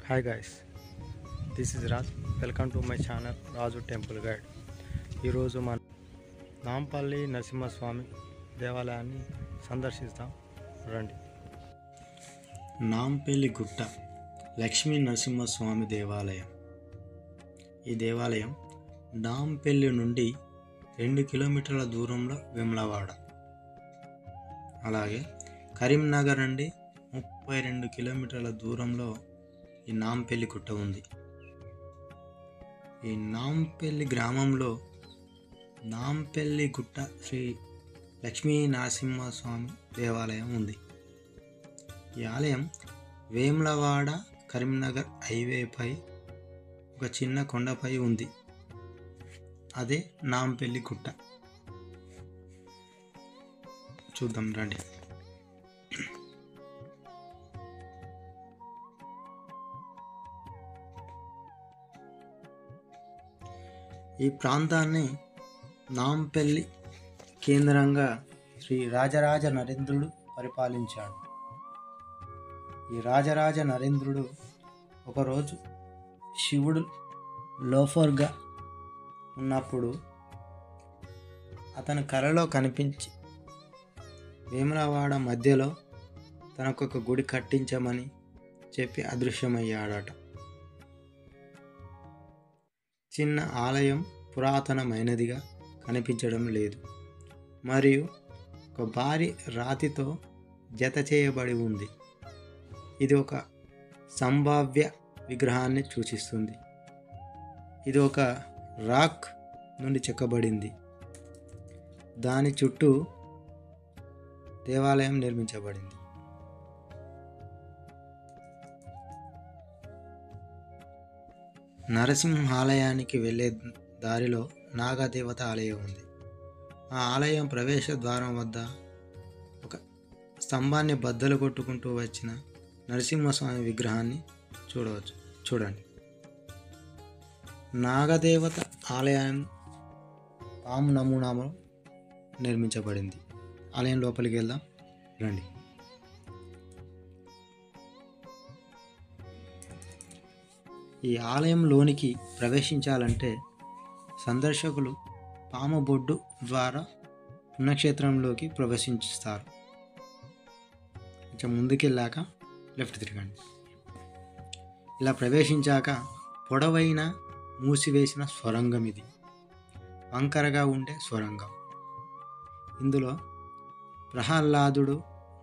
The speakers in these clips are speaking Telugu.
Hi guys, this is Raj. Welcome to my channel Raju temple guide. ఈరోజు మన నాంపల్లి నరసింహస్వామి దేవాలయాన్ని సందర్శిస్తాం, రండి. నాంపల్లి గుట్ట లక్ష్మీ నరసింహస్వామి దేవాలయం. ఈ దేవాలయం నాంపల్లి నుండి 2 కిలోమీటర్ల దూరంలో వేములవాడ, అలాగే కరీంనగర్ నుండి 32 కిలోమీటర్ల దూరంలో ఈ నాంపల్లి గుట్ట ఉంది. ఈ నాంపల్లి గ్రామంలో నాంపల్లి గుట్ట శ్రీ లక్ష్మీ నరసింహస్వామి దేవాలయం ఉంది. ఈ ఆలయం వేములవాడ కరీంనగర్ హైవేపై ఒక చిన్న కొండపై ఉంది. అదే నాంపల్లి గుట్ట. చూద్దాం రండి. ఈ ప్రాంతాన్ని నాంపల్లి కేంద్రంగా శ్రీ రాజరాజ నరేంద్రుడు పరిపాలించాడు. ఈ రాజరాజ నరేంద్రుడు ఒకరోజు శివుడు లోఫర్గా ఉన్నప్పుడు అతని కలలో కనిపించి వేములవాడ మధ్యలో తనకొక గుడి కట్టించమని చెప్పి అదృశ్యమయ్యాడట. చిన్న ఆలయం పురాతనమైనదిగా కనిపించడం లేదు, మరియు ఒక భారీ రాతితో జత చేయబడి ఉంది. ఇది ఒక సంభావ్య విగ్రహాన్ని సూచిస్తుంది. ఇది ఒక రాక్ నుండి చెక్కబడింది. దాని చుట్టూ దేవాలయం నిర్మించబడింది. నరసింహాలయానికి వెళ్ళే దారిలో నాగదేవత ఆలయం ఉంది. ఆ ఆలయం ప్రవేశ ద్వారం వద్ద ఒక స్తంభాన్ని బద్దలు కొట్టుకుంటూ వచ్చిన నరసింహస్వామి విగ్రహాన్ని చూడవచ్చు. చూడండి. నాగదేవత ఆలయం పాము నమూనాలో నిర్మించబడింది. ఆలయం లోపలికి వెళ్దాం రండి. ఈ ఆలయంలోనికి ప్రవేశించాలంటే సందర్శకులు పాము బొడ్డు ద్వారా పుణ్యక్షేత్రంలోకి ప్రవేశిస్తారు. కొంచెం ముందుకెళ్ళాక లెఫ్ట్ తిరగండి. ఇలా ప్రవేశించాక పొడవైన మూసివేసిన స్వరంగం ఇది. వంకరగా ఉండే స్వరంగం. ఇందులో ప్రహ్లాదుడు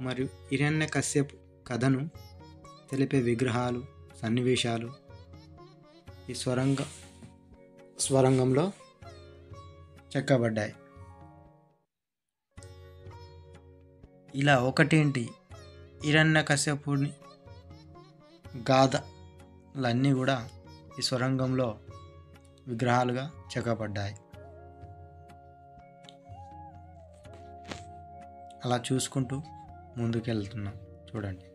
మరియు హిరణ్యకశ్యపు కథను తెలిపే విగ్రహాలు, సన్నివేశాలు ఈ స్వరంగంలో చెక్కబడ్డాయి. ఇలా ఒకటేంటి, హిరణ్యకశ్యపుని గాథలన్నీ కూడా ఈ స్వరంగంలో విగ్రహాలుగా చెక్కబడ్డాయి. అలా చూసుకుంటూ ముందుకెళ్తున్నాం. చూడండి.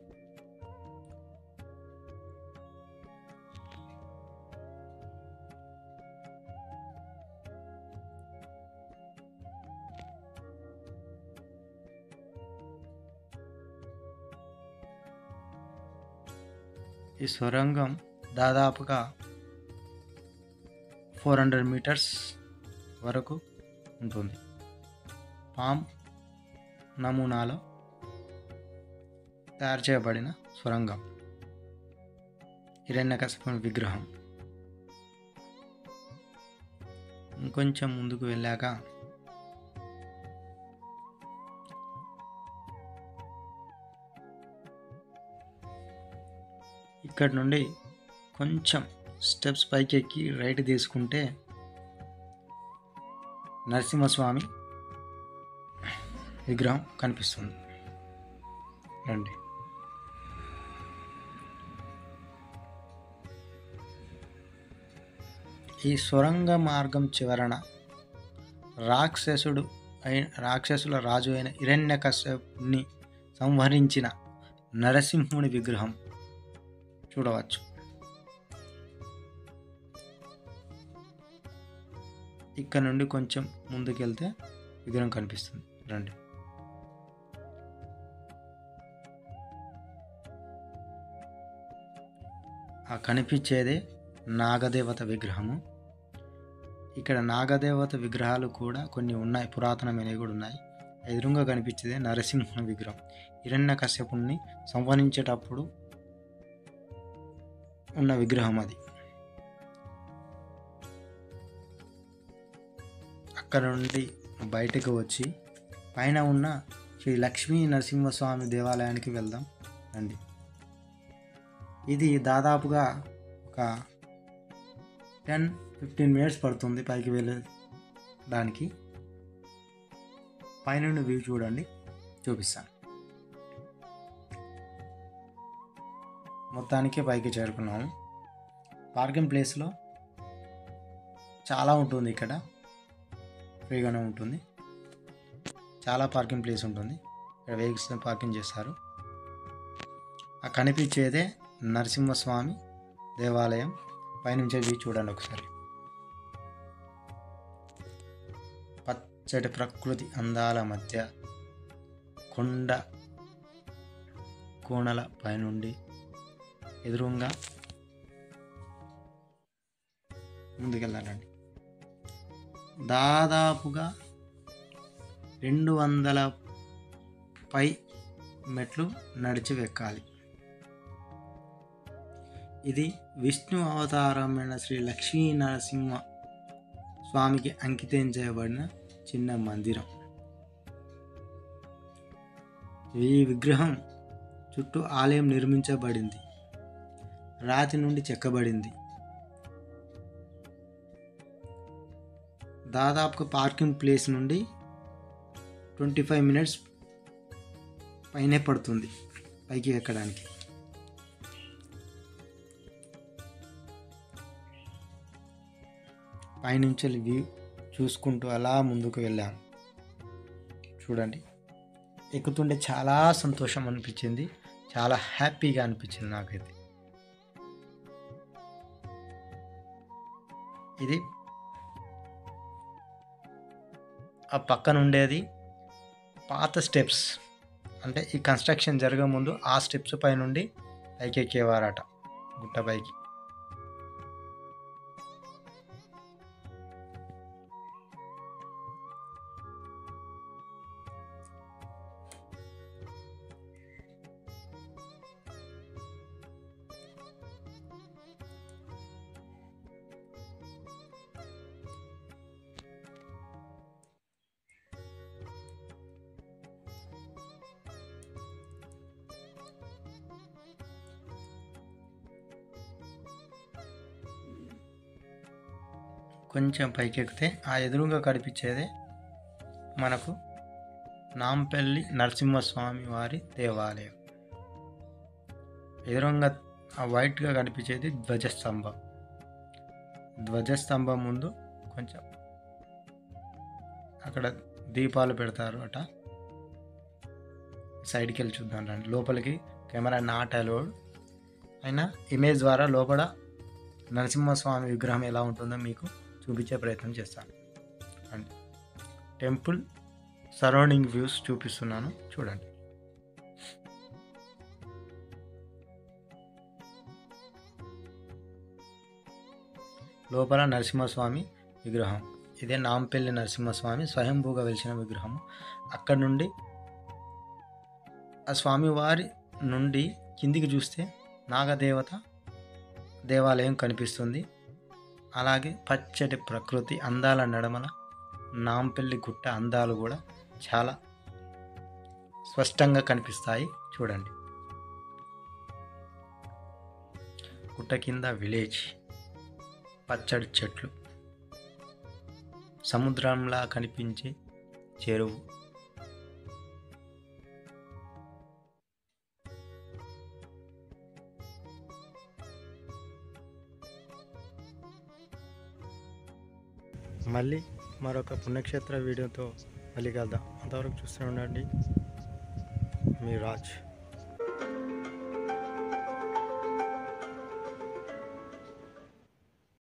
ఈ సొరంగం దాదాపుగా 400 మీటర్స్ వరకు ఉంటుంది. పామ్ నమూనాలో తయారు చేయబడిన సొరంగం. హిరణ్యకశిపుని విగ్రహం. ఇంకొంచెం ముందుకు వెళ్ళాక ఇక్కడ నుండి కొంచెం స్టెప్స్ పైకి ఎక్కి రైట్ తీసుకుంటే నరసింహస్వామి విగ్రహం కనిపిస్తుంది. రండి. ఈ సొరంగ మార్గం చివరన రాక్షసుల రాజు అయిన హిరణ్యకశిపుని సంహరించిన నరసింహుని విగ్రహం చూడవచ్చు. ఇక్కడ నుండి కొంచెం ముందుకెళ్తే విగ్రహం కనిపిస్తుంది. రండి. ఆ కనిపించేదే నాగదేవత విగ్రహము. ఇక్కడ నాగదేవత విగ్రహాలు కూడా కొన్ని ఉన్నాయి, పురాతనమైనవి కూడా ఉన్నాయి. ఎదురుగా కనిపించేదే నరసింహ విగ్రహం. హిరణ్యకశ్యపుణ్ణి సంహరించేటప్పుడు ఉన్న విగ్రహం అది. అక్కడ నుండి బయటకు వచ్చి పైన ఉన్న శ్రీ లక్ష్మీ నరసింహస్వామి దేవాలయానికి వెళ్దాం రండి. ఇది దాదాపుగా ఒక 10-15 మినిట్స్ పడుతుంది పైకి వెళ్ళడానికి. పైనుండి వ్యూ చూడండి, చూపిస్తాను. మొత్తానికి పైకి చేరుకున్నాము. పార్కింగ్ ప్లేస్లో చాలా ఉంటుంది, ఇక్కడ ఫ్రీగానే ఉంటుంది. చాలా పార్కింగ్ ప్లేస్ ఉంటుంది, ఇక్కడ వెహికల్స్ పార్కింగ్ చేస్తారు. ఆ కనిపించేదే నరసింహస్వామి దేవాలయం. పైనుంచి వ్యూ చూడండి ఒకసారి. పచ్చటి ప్రకృతి అందాల మధ్య కొండ కోణల పైనుండి ఎదురుగా ముందుకెళ్ళాలండి. దాదాపుగా 200 పై మెట్లు నడిచి ఎక్కాలి. ఇది విష్ణు అవతారమైన శ్రీ లక్ష్మీ నరసింహ స్వామికి అంకితం చేయబడిన చిన్న మందిరం. ఈ విగ్రహం చుట్టూ ఆలయం నిర్మించబడింది, రాతి నుండి చెక్కబడింది. దాదాపుగా పార్కింగ్ ప్లేస్ నుండి 25 మినిట్స్ పైనే పడుతుంది పైకి ఎక్కడానికి. పైనుంచి వ్యూ చూసుకుంటూ అలా ముందుకు వెళ్ళాను. చూడండి, ఎక్కుతుంటే చాలా సంతోషం అనిపించింది, చాలా హ్యాపీగా అనిపించింది నాకైతే. ఇది ఆ పక్కన ఉండేది పాత స్టెప్స్, అంటే ఈ కన్స్ట్రక్షన్ జరగక ముందు ఆ స్టెప్స్ పై నుండి పైకి ఎక్కేవారట, గుట్ట పైకి. కొంచెం పైకి ఎక్కితే ఆ ఎదురుగా కనిపించేదే మనకు నాంపల్లి నరసింహస్వామి వారి దేవాలయం. ఎదురుగా ఆ వైట్గా కనిపించేది ధ్వజస్తంభం. ధ్వజస్తంభం ముందు కొంచెం అక్కడ దీపాలు పెడతారు అట. సైడ్కి వెళ్ళి చూద్దాం రండి. లోపలికి కెమెరా నాట్ అలౌడ్, అయినా ఇమేజ్ ద్వారా లోపల నరసింహస్వామి విగ్రహం ఎలా ఉంటుందో మీకు చూపించే ప్రయత్నం చేస్తాను. అండ్ టెంపుల్ సరౌండింగ్ వ్యూస్ చూపిస్తున్నాను, చూడండి. లోపల నరసింహస్వామి విగ్రహం. ఇదే నాంపల్లి నరసింహస్వామి స్వయంభూగా వెలిసిన విగ్రహం. అక్కడ నుండి ఆ స్వామివారి నుండి కిందికి చూస్తే నాగదేవత దేవాలయం కనిపిస్తుంది. అలాగే పచ్చటి ప్రకృతి అందాల నడమల నాంపల్లి గుట్ట అందాలు కూడా చాలా స్పష్టంగా కనిపిస్తాయి, చూడండి. గుట్ట కింద విలేజ్, పచ్చడి చెట్లు, సముద్రంలా కనిపించే చెరువు, మళ్ళీ మరొక పుణ్యక్షేత్ర వీడియోతో మళ్ళీ కలుద్దాం. అంతవరకు చూస్తూ ఉండండి మీ రాజ్.